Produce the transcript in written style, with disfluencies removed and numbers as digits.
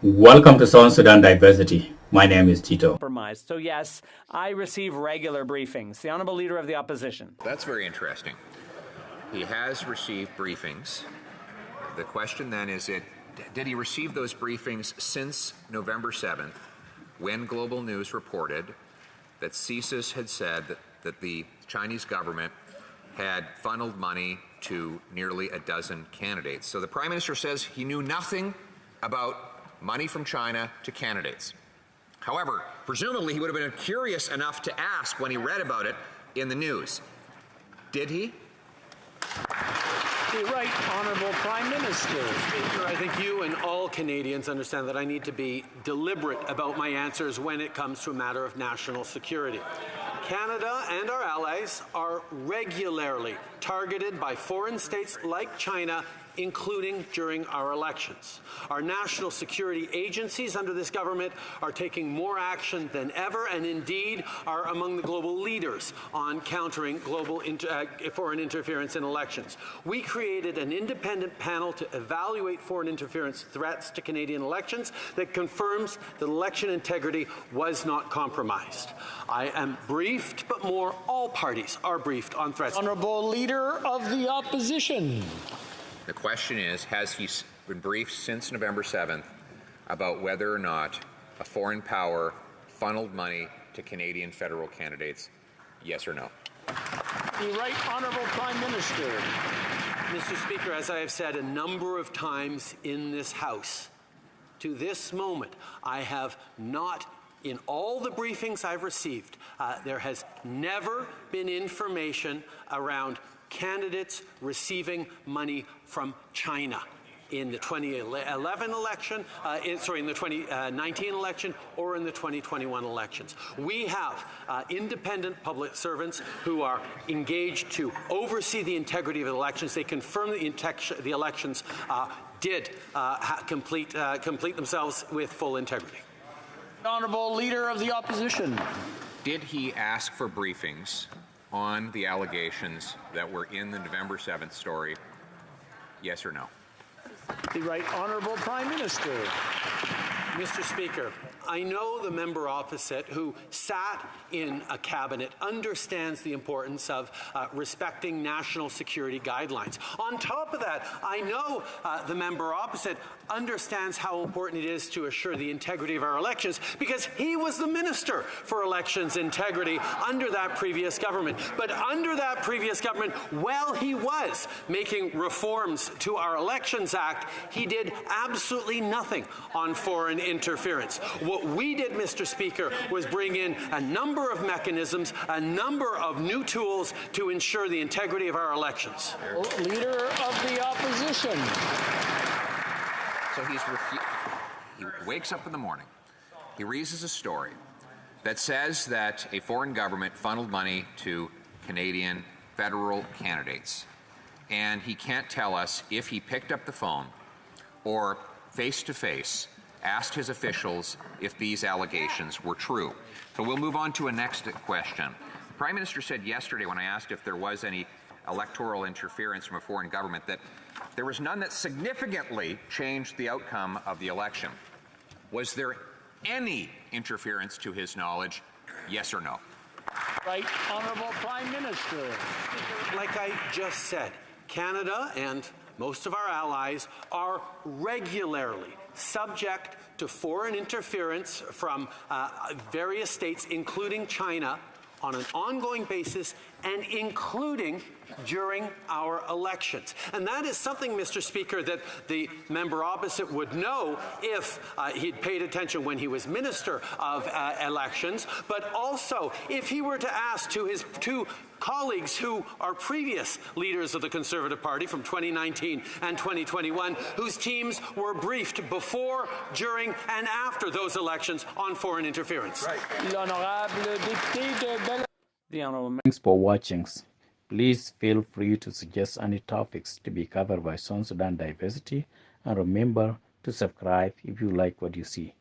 Welcome to South Sudan Diversity. My name is Tito. So yes, I receive regular briefings. The Honourable Leader of the Opposition. That's very interesting. He has received briefings. The question then is, did he receive those briefings since November 7th, when Global News reported that CSIS had said that the Chinese government had funneled money to nearly a dozen candidates? So the Prime Minister says he knew nothing about money from China to candidates. However, presumably he would have been curious enough to ask when he read about it in the news. Did he? The Right Honourable Prime Minister. Speaker, I think you and all Canadians understand that I need to be deliberate about my answers when it comes to a matter of national security. Canada and our allies are regularly targeted by foreign states like China, including during our elections. Our national security agencies under this government are taking more action than ever, and indeed are among the global leaders on countering global foreign interference in elections. We created an independent panel to evaluate foreign interference threats to Canadian elections that confirms that election integrity was not compromised. I am briefed, but all parties are briefed on threats. Honourable Leader of the Opposition. The question is, has he been briefed since November 7th about whether or not a foreign power funneled money to Canadian federal candidates? Yes or no? The Right Honourable Prime Minister. Mr. Speaker, as I have said a number of times in this House, to this moment, I have not, in all the briefings I've received, there has never been information around candidates receiving money from China in the 2011 election, in the 2019 election, or in the 2021 elections. We have independent public servants who are engaged to oversee the integrity of the elections. They confirm the elections did complete themselves with full integrity. Honourable Leader of the Opposition. Did he ask for briefings on the allegations that were in the November 7th story? Yes or no? The Right Honourable Prime Minister. Mr. Speaker, I know the member opposite who sat in a cabinet understands the importance of respecting national security guidelines. On top of that, I know the member opposite understands how important it is to assure the integrity of our elections because he was the Minister for Elections Integrity under that previous government. But under that previous government, while he was making reforms to our Elections Act, he did absolutely nothing on foreign interference. What we did, Mr. Speaker, was bring in a number of mechanisms, a number of new tools to ensure the integrity of our elections. Leader of the Opposition. So he wakes up in the morning, he reads a story that says that a foreign government funneled money to Canadian federal candidates, and he can't tell us if he picked up the phone or face-to-face asked his officials if these allegations were true. So we'll move on to a next question. The Prime Minister said yesterday when I asked if there was any electoral interference from a foreign government that there was none that significantly changed the outcome of the election. Was there any interference to his knowledge? Yes or no? Right Honourable Prime Minister. Like I just said, Canada and most of our allies are regularly subject to foreign interference from various states, including China, on an ongoing basis and including during our elections. And that is something, Mr. Speaker, that the member opposite would know if he'd paid attention when he was Minister of Elections, but also if he were to ask to his two colleagues who are previous leaders of the Conservative Party from 2019 and 2021, whose teams were briefed before, during and after those elections on foreign interference. Thanks for watching. Please feel free to suggest any topics to be covered by South Sudan Diversity, and remember to subscribe if you like what you see.